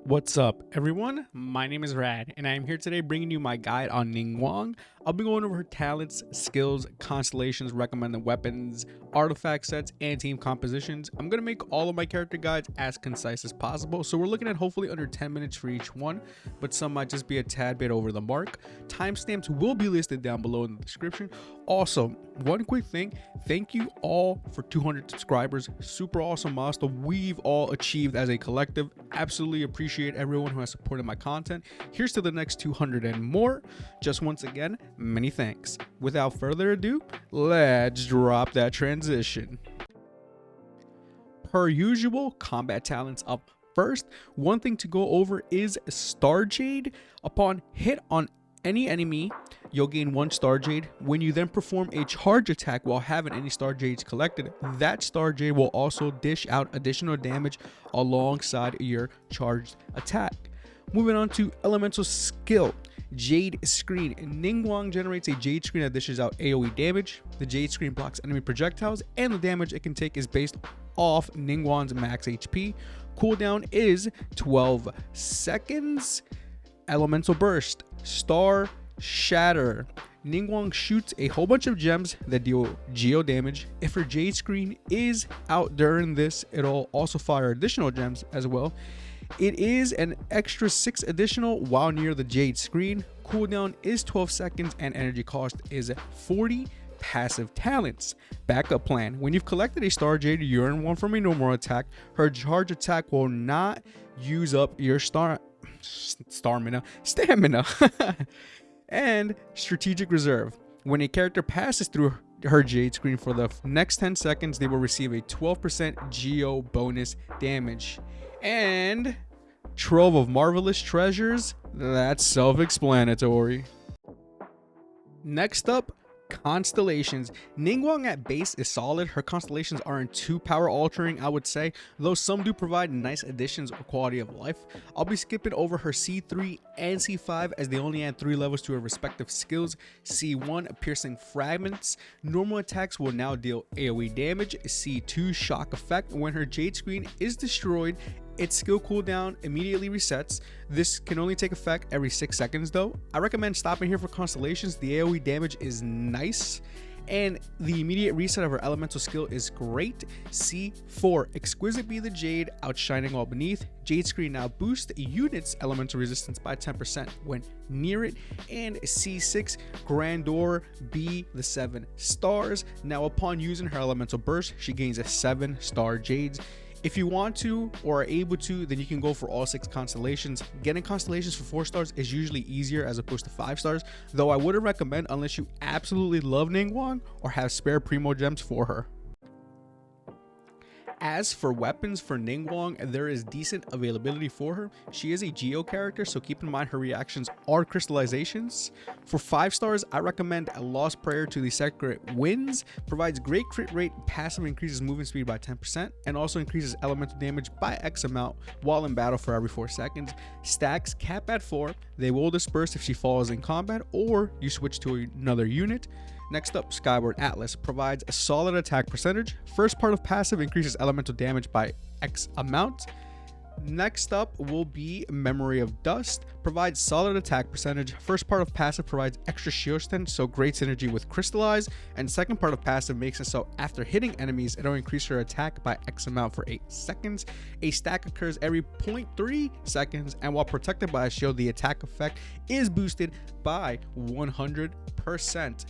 What's up, everyone? My name is Rad, and I am here today bringing you my guide on Ningguang. I'll be going over her talents, skills, constellations, recommended weapons, artifact sets, and team compositions. I'm going to make all of my character guides as concise as possible, so we're looking at hopefully under 10 minutes for each one, but some might just be a tad bit over the mark. Timestamps will be listed down below in the description. Also, one quick thing, thank you all for 200 subscribers. Super awesome milestone we've all achieved as a collective. Absolutely appreciate everyone who has supported my content. Here's to the next 200 and more. Just once again, many thanks. Without further ado, let's drop that transition. Per usual, combat talents up first. One thing to go over is Star Jade. Upon hit on any enemy, you'll gain 1 Star Jade. When you then perform a charge attack while having any Star Jades collected, that Star Jade will also dish out additional damage alongside your charged attack. Moving on to elemental skill, Jade Screen. Ningguang generates a Jade Screen that dishes out AoE damage. The Jade Screen blocks enemy projectiles, and the damage it can take is based off Ningguang's max HP. Cooldown is 12 seconds. Elemental Burst, Star Shatter. Ningguang shoots a whole bunch of gems that deal geo damage. If her Jade Screen is out during this, it'll also fire additional gems as well. It is an extra 6 additional while near the Jade Screen. Cooldown is 12 seconds and energy cost is 40. Passive talents. Backup plan. When you've collected a Star Jade, you earn 1 from a normal attack. Her charge attack will not use up your stamina. And strategic reserve. When a character passes through her Jade Screen for the next 10 seconds, they will receive a 12% geo bonus damage. And Trove of Marvelous Treasures, that's self-explanatory. Next up, Constellations. Ningguang at base is solid. Her constellations aren't too power altering, I would say, though some do provide nice additions or quality of life. I'll be skipping over her C3 and C5 as they only add 3 levels to her respective skills. C1 piercing fragments. Normal attacks will now deal AoE damage. C2 shock effect. When her Jade Screen is destroyed, its skill cooldown immediately resets. This can only take effect every 6 seconds though. I recommend stopping here for Constellations. The AoE damage is nice and the immediate reset of her elemental skill is great. C4, Exquisite Be the Jade, outshining all beneath. Jade Screen now boosts units elemental resistance by 10% when near it. And C6, Grandeur Be the 7 stars. Now upon using her elemental burst, she gains a 7 star Jades. If you want to or are able to, then you can go for all 6 constellations. Getting constellations for 4 stars is usually easier as opposed to 5 stars, though I wouldn't recommend unless you absolutely love Ningguang or have spare primo gems for her. As for weapons for Ningguang, there is decent availability for her. She is a Geo character, so keep in mind her reactions are crystallizations. For 5 stars, I recommend a Lost Prayer to the Sacred Winds. Provides great crit rate, passive increases movement speed by 10%, and also increases elemental damage by X amount while in battle for every 4 seconds. Stacks cap at 4. They will disperse if she falls in combat or you switch to another unit. Next up, Skyward Atlas provides a solid attack percentage. First part of passive increases elemental damage by X amount. Next up will be Memory of Dust, provides solid attack percentage. First part of passive provides extra shield strength, so great synergy with Crystallize. And second part of passive makes it so after hitting enemies, it'll increase your attack by X amount for 8 seconds. A stack occurs every 0.3 seconds, and while protected by a shield, the attack effect is boosted by 100%.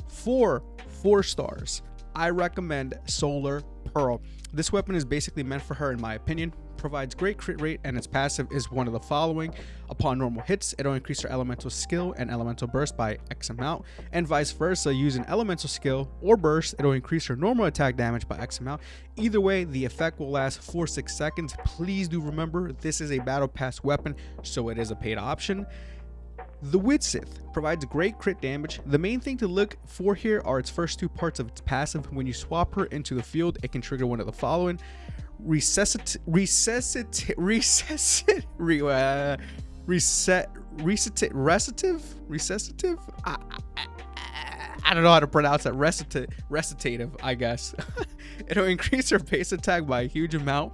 For 4 stars, I recommend Solar Pearl. This weapon is basically meant for her in my opinion. Provides great crit rate and its passive is one of the following. Upon normal hits, it'll increase her elemental skill and elemental burst by X amount, and vice versa. Using elemental skill or burst, it'll increase her normal attack damage by X amount. Either way, the effect will last for 6 seconds. Please do remember, this is a battle pass weapon, so it is a paid option. The Widsith provides great crit damage. The main thing to look for here are its first 2 parts of its passive. When you swap her into the field, it can trigger one of the following: recessive. I don't know how to pronounce that. Recitative, I guess. It'll increase her base attack by a huge amount.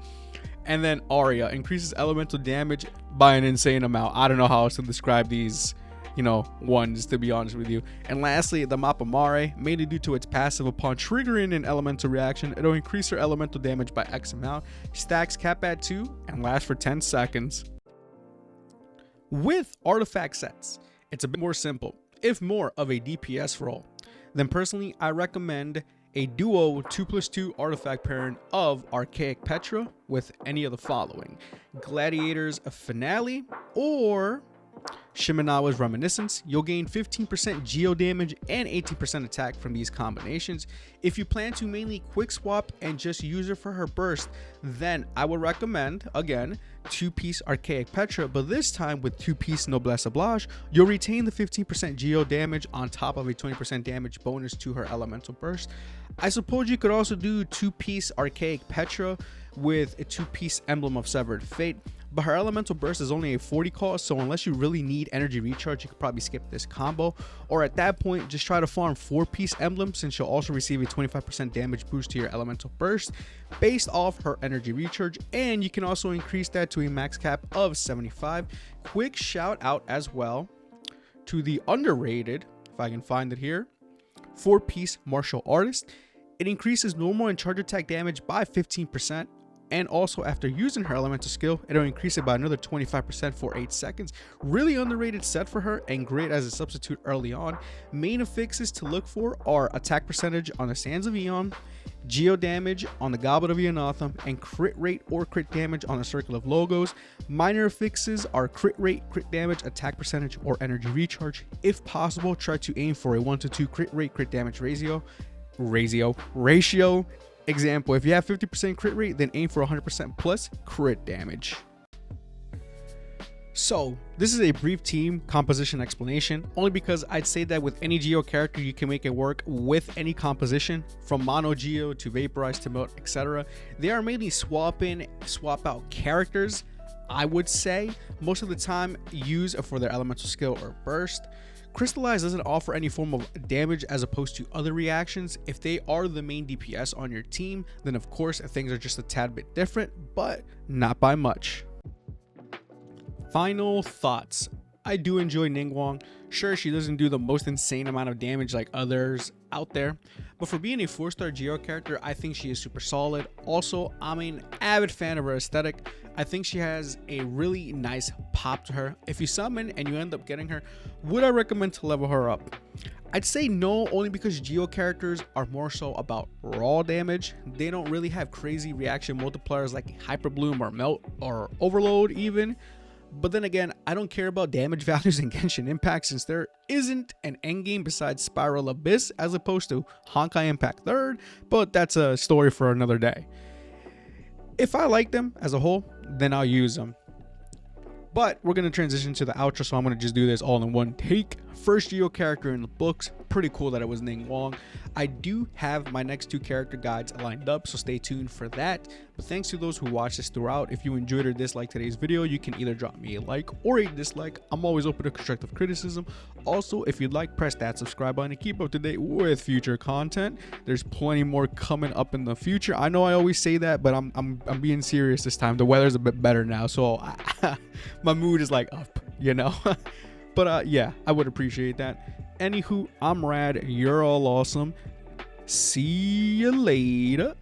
And then Aria increases elemental damage by an insane amount. I don't know how else to describe these, ones, to be honest with you. And lastly, the Mapamare, mainly due to its passive. Upon triggering an elemental reaction, it'll increase her elemental damage by X amount, stacks cap at 2, and lasts for 10 seconds. With artifact sets, it's a bit more simple, if more of a DPS role. Then personally, I recommend a duo 2+2 artifact pairing of Archaic Petra with any of the following: Gladiator's Finale or Shimenawa's Reminiscence. You'll gain 15% geo damage and 18% attack from these combinations. If you plan to mainly quick swap and just use her for her burst, then I would recommend, again, 2-piece Archaic Petra, but this time with 2-piece Noblesse Oblige. You'll retain the 15% geo damage on top of a 20% damage bonus to her elemental burst. I suppose you could also do 2-piece Archaic Petra with a 2-piece Emblem of Severed Fate, but her elemental burst is only a 40 cost, so unless you really need energy recharge, you could probably skip this combo, or at that point just try to farm 4-piece Emblem, since you'll also receive a 25% damage boost to your elemental burst based off her energy recharge, and you can also increase that to a max cap of 75. Quick shout out as well to the underrated, if I can find it here, 4-piece Martial Artist. It increases normal and charge attack damage by 15%, and also after using her elemental skill, it'll increase it by another 25% for 8 seconds. Really underrated set for her and great as a substitute early on. Main affixes to look for are attack percentage on the Sands of Aeon, geo damage on the Goblet of Eonatham, and crit rate or crit damage on the Circle of Logos. Minor affixes are crit rate, crit damage, attack percentage, or energy recharge. If possible, try to aim for a 1-to-2 crit rate, crit damage ratio. Example, if you have 50% crit rate, then aim for 100% plus crit damage. So this is a brief team composition explanation, only because I'd say that with any Geo character you can make it work with any composition, from mono Geo to vaporize to melt, etc. They are mainly swap out characters, I would say, most of the time use for their elemental skill or burst. Crystallize doesn't offer any form of damage as opposed to other reactions. If they are the main DPS on your team, then of course things are just a tad bit different, but not by much. Final thoughts. I do enjoy Ningguang. Sure, she doesn't do the most insane amount of damage like others out there, but for being a 4-star Geo character, I think she is super solid. Also, I'm an avid fan of her aesthetic. I think she has a really nice pop to her. If you summon and you end up getting her, would I recommend to level her up? I'd say no, only because Geo characters are more so about raw damage. They don't really have crazy reaction multipliers like Hyper Bloom or Melt or Overload even. But then again, I don't care about damage values in Genshin Impact, since there isn't an endgame besides Spiral Abyss as opposed to Honkai Impact 3rd, but that's a story for another day. If I like them as a whole, then I'll use them. But we're going to transition to the outro, so I'm going to just do this all in one take. First Geo character in the books. Pretty cool that it was Ningguang. I do have my next 2 character guides lined up, so stay tuned for that. But thanks to those who watched this throughout. If you enjoyed or disliked today's video, you can either drop me a like or a dislike. I'm always open to constructive criticism. Also, if you'd like, press that subscribe button to keep up to date with future content. There's plenty more coming up in the future. I know I always say that, but I'm being serious this time. The weather's a bit better now, so my mood is like up, But yeah, I would appreciate that. Anywho, I'm Rad. You're all awesome. See you later.